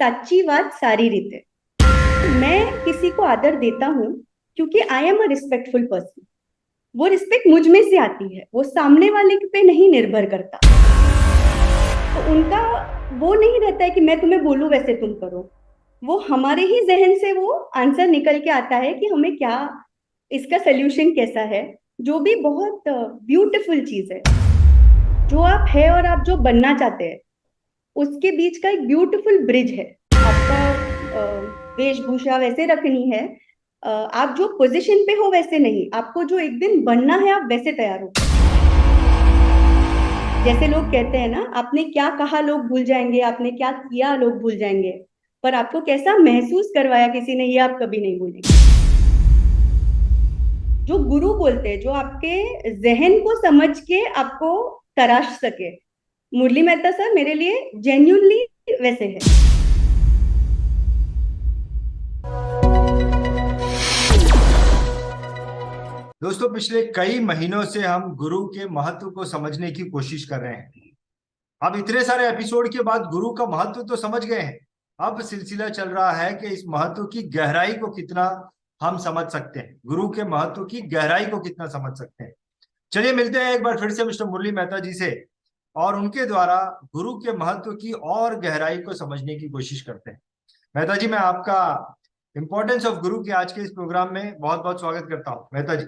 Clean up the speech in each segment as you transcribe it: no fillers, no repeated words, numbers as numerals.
साची बात सारी रीते। मैं किसी को आदर देता हूँ क्योंकि I am a respectful person. वो रिस्पेक्ट मुझ में से आती है, वो सामने वाले पे नहीं निर्भर करता। तो उनका वो नहीं रहता है कि मैं तुम्हें बोलूं वैसे तुम करो। वो हमारे ही जहन से वो आंसर निकल के आता है कि हमें क्या, इसका सोल्यूशन कैसा है। जो भी बहुत ब्यूटीफुल चीज है, जो आप है और आप जो बनना चाहते हैं, उसके बीच का एक ब्यूटीफुल ब्रिज है। आपका वेशभूषा वैसे रखनी है, आप जो पोजीशन पे हो वैसे नहीं, आपको जो एक दिन बनना है आप वैसे तैयार हो। जैसे लोग कहते हैं ना, आपने क्या कहा लोग भूल जाएंगे, आपने क्या किया लोग भूल जाएंगे, पर आपको कैसा महसूस करवाया किसी ने, ये आप कभी नहीं भूलेंगे। जो गुरु बोलते हैं, जो आपके जहन को समझ के आपको तराश सके, मुरली मेहता सर मेरे लिए जेन्यूनली वैसे है। दोस्तों, पिछले कई महीनों से हम गुरु के महत्व को समझने की कोशिश कर रहे हैं। अब इतने सारे एपिसोड के बाद गुरु का महत्व तो समझ गए हैं। अब सिलसिला चल रहा है कि इस महत्व की गहराई को कितना हम समझ सकते हैं, गुरु के महत्व की गहराई को कितना समझ सकते हैं। चलिए मिलते हैं एक बार फिर से मिस्टर मुरली मेहता जी से, और उनके द्वारा गुरु के महत्व की और गहराई को समझने की कोशिश करते हैं। मेहता जी, मैं आपका इंपॉर्टेंस ऑफ गुरु के आज के इस प्रोग्राम में बहुत बहुत स्वागत करता हूँ। मेहता जी,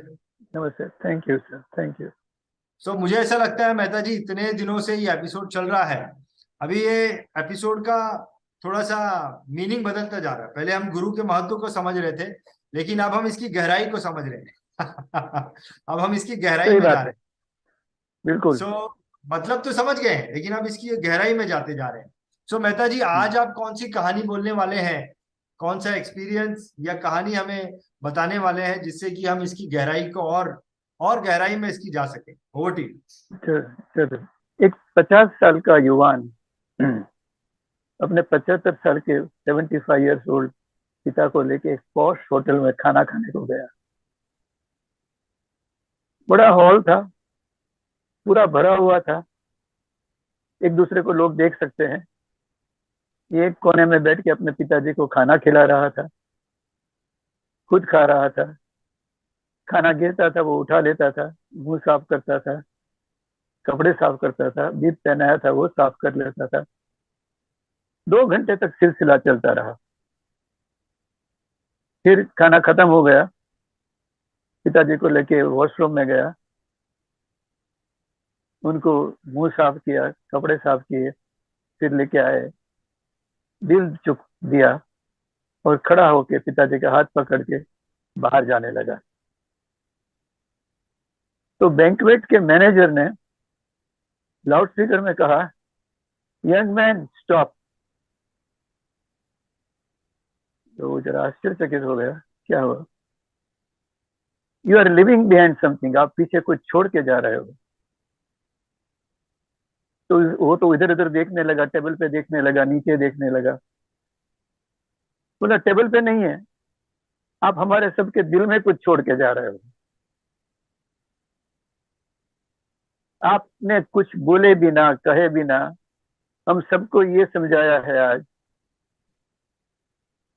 नमस्ते। Thank you sir, thank you. मुझे ऐसा लगता है मेहता जी, इतने दिनों से ये एपिसोड चल रहा है, अभी ये एपिसोड का थोड़ा सा मीनिंग बदलता जा रहा है। पहले हम गुरु के महत्व को समझ रहे थे, लेकिन अब हम इसकी गहराई को समझ रहे हैं। अब हम इसकी गहराई सही में जा बात रहे है, हैं। बिल्कुल। सो मतलब तो समझ गए हैं, लेकिन अब इसकी गहराई में जाते जा रहे हैं। मेहता जी, आज आप कौन सी कहानी बोलने वाले हैं? कौन सा एक्सपीरियंस या कहानी हमें बताने वाले हैं जिससे कि हम इसकी गहराई को और गहराई में इसकी जा सके? Over to you. चलो, एक 50 साल का युवान अपने 75 साल के 75 ईयर्स ओल्ड पिता को लेके एक पॉश होटल में खाना खाने को गया। बड़ा हॉल था, पूरा भरा हुआ था। एक दूसरे को लोग देख सकते हैं। ये एक कोने में बैठ के अपने पिताजी को खाना खिला रहा था, खुद खा रहा था। खाना गिरता था वो उठा लेता था, मुंह साफ करता था, कपड़े साफ करता था, बीप पहनाया था वो साफ कर लेता था। 2 घंटे तक सिलसिला चलता रहा। फिर खाना खत्म हो गया, पिताजी को लेके वॉशरूम में गया, उनको मुंह साफ किया, कपड़े साफ किए, फिर लेके आए, बिल चुक दिया और खड़ा होके पिताजी का हाथ पकड़ के बाहर जाने लगा। तो बैंकवेट के मैनेजर ने लाउड स्पीकर में कहा, यंग मैन स्टॉप। तो वो जरा आश्चर्यचकित हो गया, क्या हुआ? You are leaving behind something, आप पीछे कुछ छोड़ के जा रहे हो। तो वो तो इधर उधर देखने लगा, टेबल पे देखने लगा, नीचे देखने लगा। बोला, टेबल पे नहीं है, आप हमारे सबके दिल में कुछ छोड़ के जा रहे हो। आपने कुछ बोले बिना, कहे बिना हम सबको ये समझाया है आज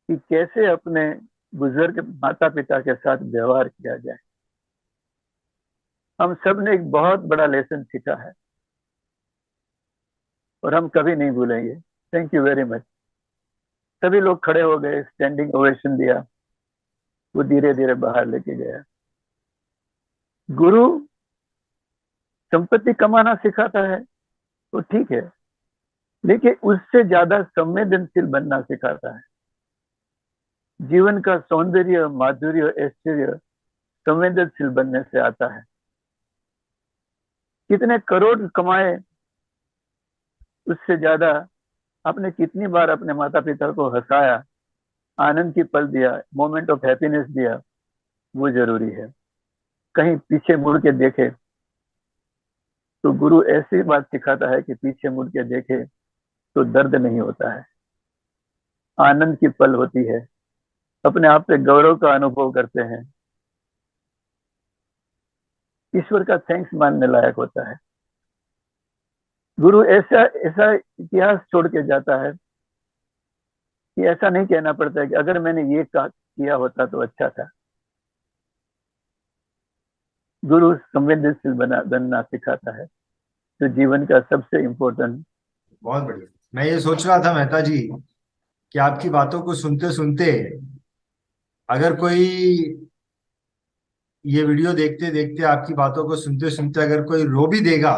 कि कैसे अपने बुजुर्ग माता पिता के साथ व्यवहार किया जाए। हम सब ने एक बहुत बड़ा लेसन सीखा है और हम कभी नहीं भूलेंगे। Thank you very much. सभी लोग खड़े हो गए, स्टैंडिंग ओवेशन दिया। वो धीरे धीरे बाहर लेके गया। गुरु संपत्ति कमाना सिखाता है तो ठीक है, लेकिन उससे ज्यादा संवेदनशील बनना सिखाता है। जीवन का सौंदर्य, माधुर्य, ऐश्वर्य संवेदनशील बनने से आता है। कितने करोड़ कमाए, उससे ज्यादा आपने कितनी बार अपने माता पिता को हंसाया, आनंद की पल दिया, मोमेंट ऑफ हैप्पीनेस दिया, वो जरूरी है। कहीं पीछे मुड़ के देखे तो गुरु ऐसी बात सिखाता है कि पीछे मुड़ के देखे तो दर्द नहीं होता है, आनंद की पल होती है, अपने आप पे गौरव का अनुभव करते हैं, ईश्वर का थैंक्स मानने लायक होता है। गुरु ऐसा ऐसा इतिहास छोड़ के जाता है कि ऐसा नहीं कहना पड़ता है कि अगर मैंने ये किया होता तो अच्छा था। गुरु संवेदनशील बनना सिखाता है, जो जीवन का सबसे इम्पोर्टेंट। बहुत बढ़िया। मैं ये सोच रहा था मेहता जी कि आपकी बातों को सुनते सुनते अगर कोई ये वीडियो देखते देखते आपकी बातों को सुनते सुनते अगर कोई रो भी देगा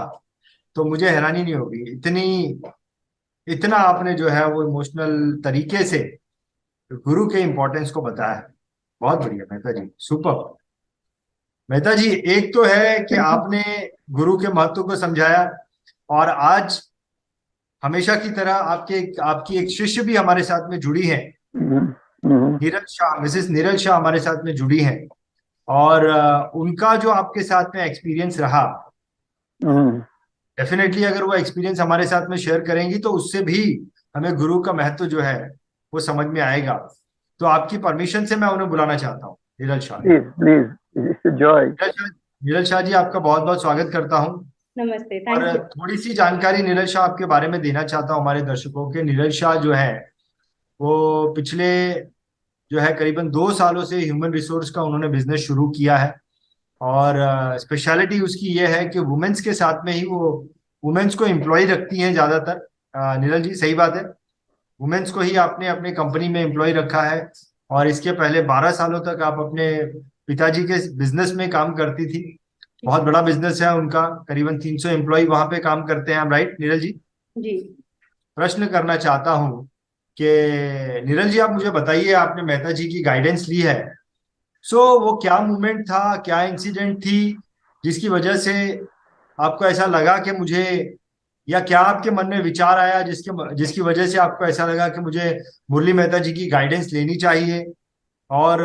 तो मुझे हैरानी नहीं होगी। इतनी इतना आपने जो है वो इमोशनल तरीके से गुरु के इम्पोर्टेंस को बताया है। बहुत बढ़िया मेहता जी, सुपर। मेहता जी, एक तो है कि आपने गुरु के महत्व को समझाया, और आज हमेशा की तरह आपके आपकी एक शिष्य भी हमारे साथ में जुड़ी है, नीरज शाह, मिसेस नीरज शाह हमारे साथ में जुड़ी हैं। और उनका जो आपके साथ में एक्सपीरियंस रहा, डेफिनेटली अगर वो एक्सपीरियंस हमारे साथ में शेयर करेंगी तो उससे भी हमें गुरु का महत्व जो है वो समझ में आएगा। तो आपकी परमिशन से मैं उन्हें बुलाना चाहता हूँ, Neeraj Shah. Please please, it's joy. Neeraj Shah ji, आपका बहुत बहुत स्वागत करता हूँ। नमस्ते, और थैंक यू। थोड़ी सी जानकारी नीरज शाह आपके बारे में देना चाहता हूँ हमारे दर्शकों के। नीरज शाह जो है वो पिछले जो है करीबन 2 सालों से ह्यूमन रिसोर्स का उन्होंने बिजनेस शुरू किया है। और स्पेशलिटी उसकी ये है कि वुमेन्स के साथ में ही वो वुमेन्स को एम्प्लॉय रखती हैं ज्यादातर। नीरज जी, सही बात है? वुमेन्स को ही आपने अपने कंपनी में एम्प्लॉय रखा है। और इसके पहले 12 सालों तक आप अपने पिताजी के बिजनेस में काम करती थी। बहुत बड़ा बिजनेस है उनका, करीबन 300 एम्प्लॉय वहां पे काम करते हैं। राइट नीरज जी? जी। प्रश्न करना चाहता हूँ कि नीरज जी, आप मुझे बताइए, आपने मेहता जी की गाइडेंस ली है, सो वो क्या मूवमेंट था, क्या इंसिडेंट थी जिसकी वजह से आपको ऐसा लगा कि मुझे, या क्या आपके मन में विचार आया जिसके जिसकी वजह से आपको ऐसा लगा कि मुझे मुरली मेहता जी की गाइडेंस लेनी चाहिए, और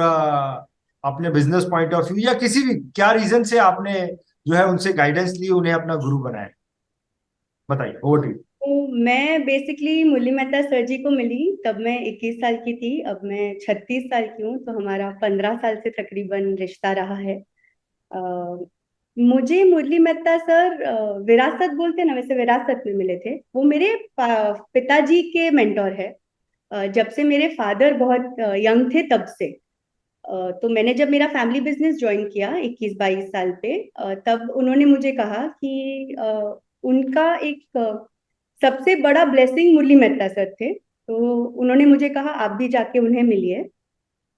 अपने बिजनेस पॉइंट ऑफ व्यू या किसी भी क्या रीजन से आपने जो है उनसे गाइडेंस ली, उन्हें अपना गुरु बनाया? बताइए, ओवर टू यू। तो मैं बेसिकली मुरली मेहता सर जी को मिली तब मैं 21 साल की थी। अब मैं 36 साल की हूँ, तो हमारा 15 साल से तकरीबन रिश्ता रहा है। मुझे मुरली मेहता सर विरासत बोलते हैं ना, वैसे विरासत में मिले थे। वो मेरे पिताजी के मेंटोर है। जब से मेरे फादर बहुत यंग थे तब से। तो मैंने जब मेरा फैमिली बिजनेस ज्वाइन किया 21-22 साल पे, तब उन्होंने मुझे कहा कि उनका एक सबसे बड़ा ब्लेसिंग मुरली मेहता सर थे। तो उन्होंने मुझे कहा आप भी जाके उन्हें मिलिए।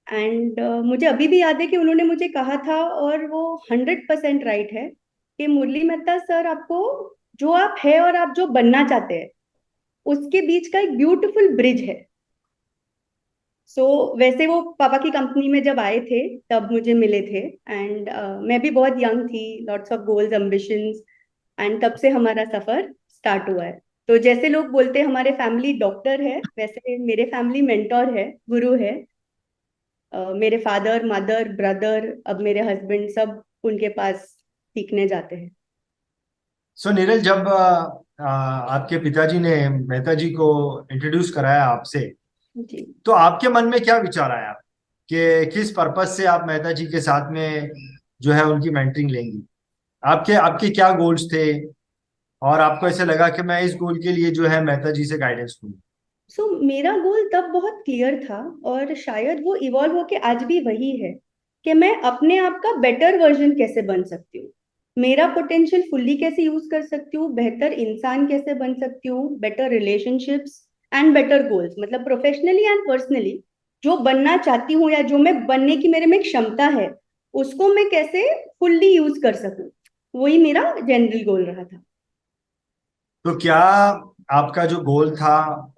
एंड मुझे अभी भी याद है कि उन्होंने मुझे कहा था, और वो 100% राइट है, कि मुरली मेहता सर आपको जो आप है और आप जो बनना चाहते हैं उसके बीच का एक ब्यूटीफुल ब्रिज है। वैसे वो पापा की कंपनी में जब आए थे तब मुझे मिले थे। एंड मैं भी बहुत यंग थी, lots of goals, ambitions. And तब से हमारा सफर स्टार्ट हुआ है। तो जैसे लोग बोलते हैं हमारे फैमिली डॉक्टर है, वैसे मेरे फैमिली मेंटोर है, गुरु है। मेरे फादर, मदर, ब्रदर, अब मेरे हस्बैंड, सब उनके पास सीखने जाते हैं। सो नीरज, जब आपके पिताजी ने मेहता जी को इंट्रोड्यूस कराया आपसे, जी। तो आपके मन में क्या विचार आया कि किस पर्पस से आप मेहता जी के साथ में जो है उनकी मेंटरिंग लेंगी? आपके आपके क्या गोल्स थे, और आपको ऐसे लगा कि मैं इस गोल के लिए जो है मेहता जी से गाइडेंस लूँ? मेरा गोल तब बहुत क्लियर था, और शायद वो इवॉल्व होके आज भी वही है, कि मैं अपने आप का बेटर वर्जन कैसे बन सकती हूँ, मेरा पोटेंशियल फुल्ली कैसे यूज कर सकती हूँ, बेहतर इंसान कैसे बन सकती हूँ, better relationships and better goals, मतलब प्रोफेशनली एंड पर्सनली जो बनना चाहती हूँ या जो मैं बनने की मेरे में क्षमता है, उसको मैं कैसे फुल्ली यूज कर सकूँ। वही मेरा जनरल गोल रहा था। तो क्या आपका जो गोल था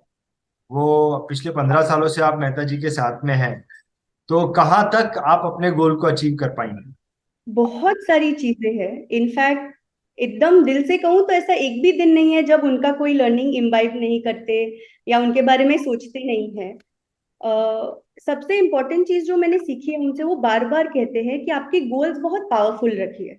वो पिछले 15 सालों से आप मेहता जी के साथ में हैं, तो कहाँ तक आप अपने गोल को अचीव कर पाएंगे? बहुत सारी चीजें हैं। इनफैक्ट एकदम दिल से कहूँ तो ऐसा एक भी दिन नहीं है जब उनका कोई लर्निंग इम्बाइब नहीं करते या उनके बारे में सोचते नहीं है। सबसे इम्पोर्टेंट चीज जो मैंने सीखी है उनसे, वो बार बार कहते हैं कि आपके गोल्स बहुत पावरफुल रखिए।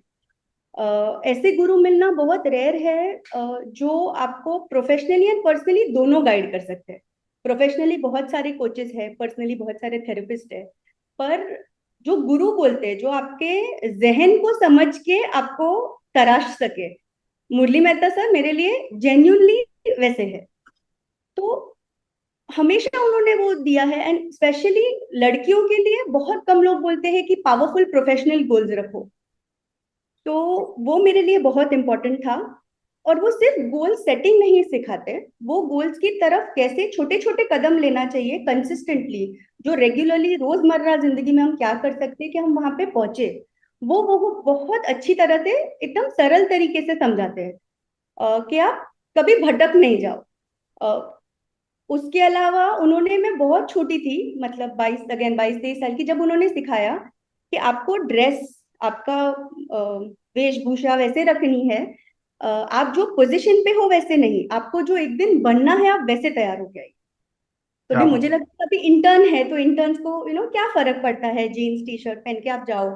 ऐसे गुरु मिलना बहुत रेयर है, जो आपको प्रोफेशनली एंड पर्सनली दोनों गाइड कर सकते हैं। प्रोफेशनली बहुत सारे कोचेस हैं, पर्सनली बहुत सारे थेरेपिस्ट है, पर जो गुरु बोलते हैं, जो आपके जहन को समझ के आपको तराश सके, मुरली मेहता सर मेरे लिए जेन्यूनली वैसे है। तो हमेशा उन्होंने वो दिया है। एंड स्पेशली लड़कियों के लिए बहुत कम लोग बोलते हैं कि पावरफुल प्रोफेशनल गोल्स रखो, तो वो मेरे लिए बहुत इंपॉर्टेंट था। और वो सिर्फ गोल सेटिंग नहीं सिखाते, वो गोल्स की तरफ कैसे छोटे छोटे कदम लेना चाहिए कंसिस्टेंटली, जो रेगुलरली रोजमर्रा जिंदगी में हम क्या कर सकते हैं कि हम वहां पे पहुंचे, वो बहुत अच्छी तरह से एकदम सरल तरीके से समझाते हैं, कि आप कभी भटक नहीं जाओ। उसके अलावा उन्होंने, मैं बहुत छोटी थी, मतलब 22-23 साल की, जब उन्होंने सिखाया कि आपको ड्रेस, आपका वेशभूषा वैसे रखनी है, आप जो पोजीशन पे हो वैसे नहीं, आपको जो एक दिन बनना है आप वैसे तैयार हो गए। तो क्या भी बात। मुझे लगता है अभी इंटर्न है तो इंटर्न्स को क्या फर्क पड़ता है, जीन्स टी शर्ट पहन के आप जाओ।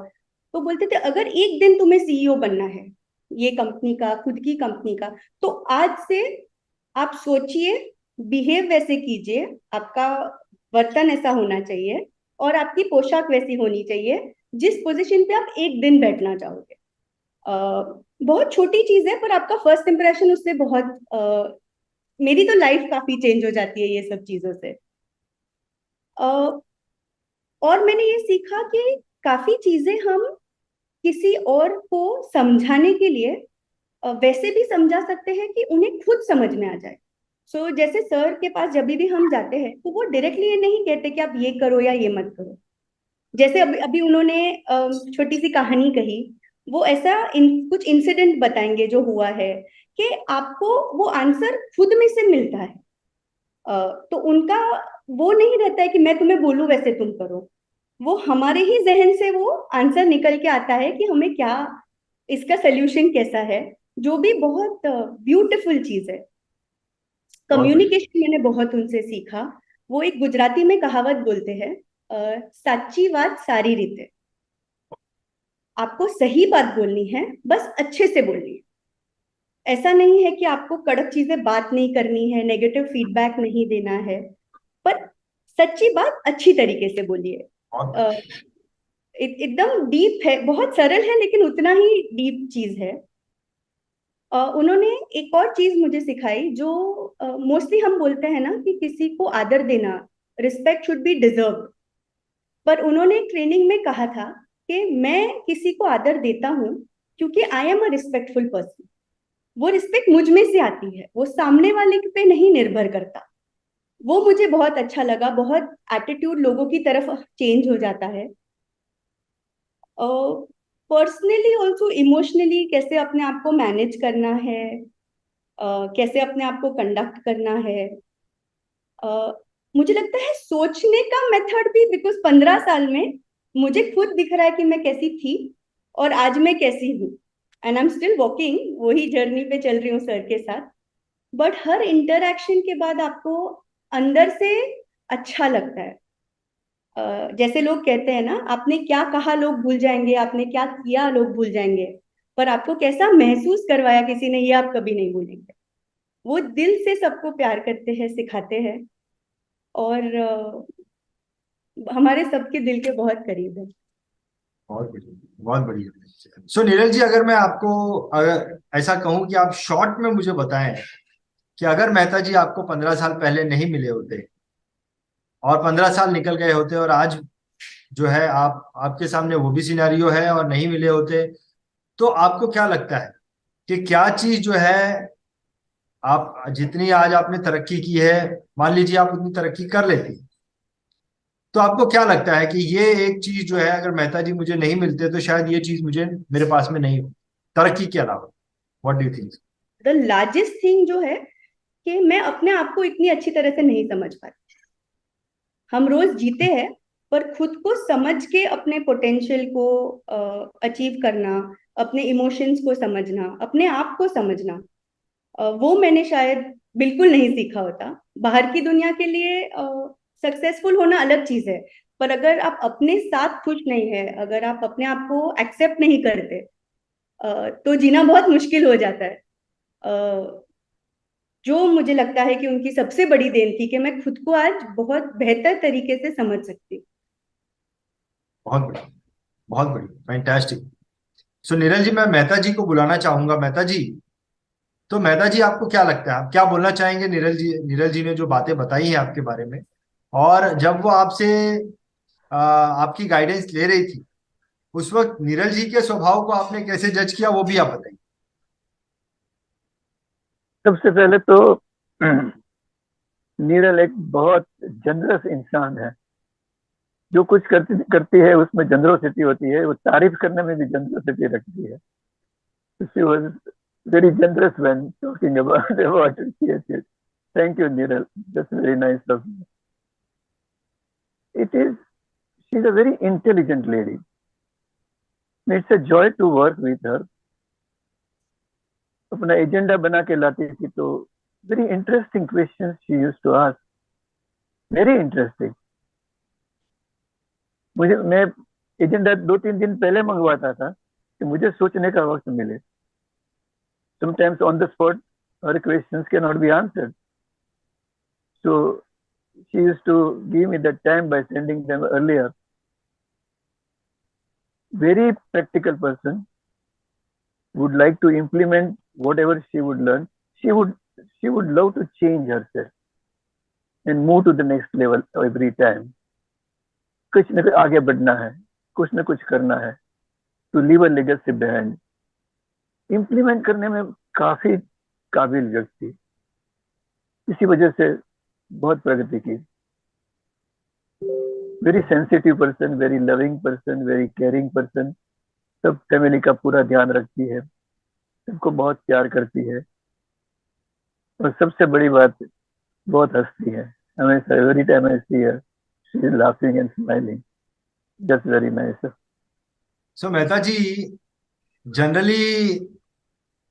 तो बोलते थे अगर एक दिन तुम्हें सीईओ बनना है ये कंपनी का, खुद की कंपनी का, तो आज से आप सोचिए, बिहेव वैसे कीजिए, आपका बर्तन ऐसा होना चाहिए और आपकी पोशाक वैसी होनी चाहिए जिस पोजीशन पे आप एक दिन बैठना चाहोगे। बहुत छोटी चीज है पर आपका फर्स्ट इंप्रेशन उससे बहुत, मेरी तो लाइफ काफी चेंज हो जाती है ये सब चीजों से। अ, और मैंने ये सीखा कि काफी चीजें हम किसी और को समझाने के लिए वैसे भी समझा सकते हैं कि उन्हें खुद समझ में आ जाए। सो जैसे सर के पास जब भी हम जाते हैं तो वो डायरेक्टली ये नहीं कहते कि आप ये करो या ये मत करो। जैसे अभी अभी उन्होंने छोटी सी कहानी कही, वो ऐसा कुछ इंसिडेंट बताएंगे जो हुआ है कि आपको वो आंसर खुद में से मिलता है। तो उनका वो नहीं रहता है कि मैं तुम्हें बोलूं वैसे तुम करो, वो हमारे ही जहन से वो आंसर निकल के आता है कि हमें क्या, इसका सोल्यूशन कैसा है, जो भी बहुत ब्यूटीफुल चीज है। बहुत बढ़िया। कम्युनिकेशन मैंने बहुत उनसे सीखा। वो एक गुजराती में कहावत बोलते हैं, साची बात सारी रीते। आपको सही बात बोलनी है, बस अच्छे से बोलनी है। ऐसा नहीं है कि आपको कड़क चीजें बात नहीं करनी है, नेगेटिव फीडबैक नहीं देना है, पर सच्ची बात अच्छी तरीके से बोलिए। बहुत अ, एकदम डीप है, बहुत सरल है लेकिन उतना ही डीप चीज है। उन्होंने एक और चीज मुझे सिखाई जो मोस्टली हम बोलते हैं ना कि किसी को आदर देना, रिस्पेक्ट शुड बी डिजर्व, पर उन्होंने ट्रेनिंग में कहा था कि मैं किसी को आदर देता हूँ क्योंकि I am a respectful person. वो रिस्पेक्ट मुझ में से आती है, वो सामने वाले पे नहीं निर्भर करता। वो मुझे बहुत अच्छा लगा, बहुत एटीट्यूड लोगों की तरफ चेंज हो जाता है। पर्सनली ऑल्सो इमोशनली कैसे अपने आप को मैनेज करना है, कैसे अपने आप को कंडक्ट करना है। अ, मुझे लगता है सोचने का मेथड भी, बिकॉज 15 साल में मुझे खुद दिख रहा है कि मैं कैसी थी और आज मैं कैसी हूँ। And I am still walking, वही जर्नी पे चल रही हूँ सर के साथ। बट हर इंटरैक्शन के बाद आपको अंदर से अच्छा लगता है। जैसे लोग कहते हैं ना, आपने क्या कहा लोग भूल जाएंगे, आपने क्या किया लोग भूल जाएंगे, पर आपको कैसा महसूस करवाया किसी ने ये आप कभी नहीं भूलेंगे। वो दिल से सबको प्यार करते हैं, सिखाते हैं, और हमारे सबके दिल के बहुत करीब है। बहुत बढ़िया। बहुत बढ़िया। सो नीरज जी, अगर मैं आपको अगर ऐसा कहूं कि आप शॉर्ट में मुझे बताएं कि अगर मेहता जी आपको 15 साल पहले नहीं मिले होते और 15 साल निकल गए होते और आज जो है आप आपके सामने वो भी सिनेरियो है और नहीं मिले होते, तो आपको क्या लगता है कि क्या चीज जो है, आप जितनी आज आपने तरक्की की है, मान लीजिए आप उतनी तरक्की कर लेती, तो आपको क्या लगता है कि ये एक चीज जो है अगर मेहता जी मुझे नहीं मिलते तो शायद ये चीज मुझे मेरे पास में नहीं हो, तरक्की के अलावा। What do you think? The largest thing जो है कि मैं अपने आप को इतनी अच्छी तरह से नहीं समझ पाती। हम रोज जीते हैं पर खुद को समझ के अपने पोटेंशियल को अचीव करना, अपने इमोशंस को समझना, अपने आप को समझना, वो मैंने शायद बिल्कुल नहीं सीखा होता। बाहर की दुनिया के लिए सक्सेसफुल होना अलग चीज है, पर अगर आप अपने साथ खुश नहीं है, अगर आप अपने आप को एक्सेप्ट नहीं करते, तो जीना बहुत मुश्किल हो जाता है। जो मुझे लगता है कि उनकी सबसे बड़ी देन थी कि मैं खुद को आज बहुत बेहतर तरीके से समझ सकती हूँ। बहुत बढ़िया। बहुत बढ़िया, फैंटास्टिक। सो नीरज जी, मैं मेहता जी को बुलाना चाहूंगा। मेहता जी, तो मेहता जी, आपको क्या लगता है, आप क्या बोलना चाहेंगे? नीरल जी ने जो बातें बताई हैं आपके बारे में, और जब वो आपसे आपकी गाइडेंस ले रही थी, उस वक्त नीरल जी के स्वभाव को आपने कैसे जज किया, वो भी आप बताइए। सबसे पहले तो नीरल एक बहुत जनरस इंसान है। जो कुछ करती करती है उसमें जनरोसिटी होती है, वो तारीफ करने में भी जनरोसिटी रखती है। She was very generous when talking about what she achieved. Thank you Niral, that's very nice of you. It is she is a very intelligent lady. It's a joy to work with her. अपना agenda बना के लाती थी तो very interesting question she use to ask, very interesting. मैं agenda 2-3 दिन पहले मंगवाता था कि मुझे सोचने का वक्त मिले। Sometimes on the spot our questions cannot be answered, so she used to give me that time by sending them earlier. Very practical person, would like to implement whatever she would learn. She would love to change herself and move to the next level every time. कुछ न कुछ आगे बढ़ना है, कुछ न कुछ करना है, to leave a legacy behind. Implement करने में काफी काबिल व्यक्ति, इसी वजह से बहुत प्रगति की। Very sensitive person, very loving person, very caring person. सब फैमिली का पूरा ध्यान रखती है, सबको बहुत प्यार करती है, और सबसे बड़ी बात, बहुत हंसती है हमेशा। Every time I see her, she is laughing and smiling, just very nice. So Mehta ji, generally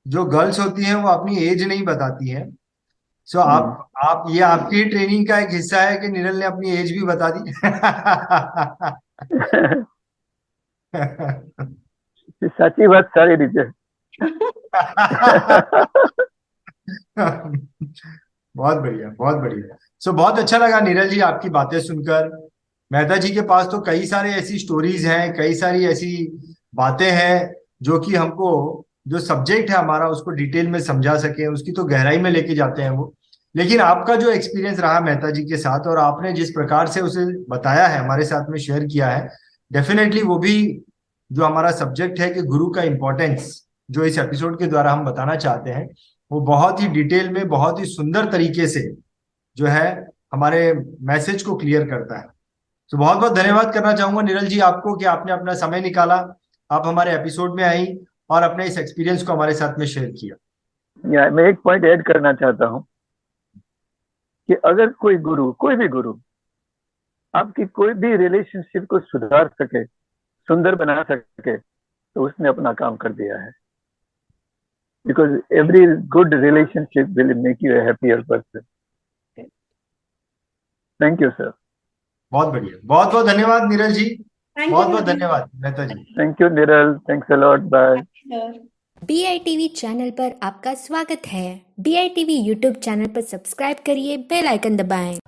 जो गर्ल्स होती हैं वो अपनी एज नहीं बताती हैं। सो आप ये आपकी ट्रेनिंग का एक हिस्सा है कि नीरल ने अपनी एज भी बता दी? साची बात सारी रीते। बहुत बढ़िया, बहुत बढ़िया। सो बहुत अच्छा लगा नीरज जी आपकी बातें सुनकर। मेहता जी के पास तो कई सारे ऐसी स्टोरीज हैं, कई सारी ऐसी बातें हैं जो कि हमको, जो सब्जेक्ट है हमारा, उसको डिटेल में समझा सके, उसकी तो गहराई में लेके जाते हैं वो। लेकिन आपका जो एक्सपीरियंस रहा मेहता जी के साथ, और आपने जिस प्रकार से उसे बताया है, हमारे साथ में शेयर किया है, डेफिनेटली वो भी जो हमारा सब्जेक्ट है कि गुरु का इम्पोर्टेंस, जो इस एपिसोड के द्वारा हम बताना चाहते हैं, वो बहुत ही डिटेल में, बहुत ही सुंदर तरीके से जो है हमारे मैसेज को क्लियर करता है। तो बहुत बहुत धन्यवाद करना चाहूंगा नीरल जी आपको कि आपने अपना समय निकाला, आप हमारे एपिसोड में आई और अपने इस एक्सपीरियंस को हमारे साथ में शेयर किया। मैं एक पॉइंट ऐड करना चाहता हूँ कि अगर कोई गुरु, कोई भी गुरु आपकी कोई भी रिलेशनशिप को सुधार सके, सुंदर बना सके, तो उसने अपना काम कर दिया है। Because every good relationship will make you a happier person. Thank you sir. बहुत बढ़िया, बहुत बहुत धन्यवाद नीरल जी। थैंक बहुत यू बहुत धन्यवाद Mehta ji. Thank you Niral, thanks a lot, bye. Sir. BITV channel पर आपका स्वागत है। BITV यूट्यूब चैनल पर सब्सक्राइब करिए, बेल आइकन दबाएं।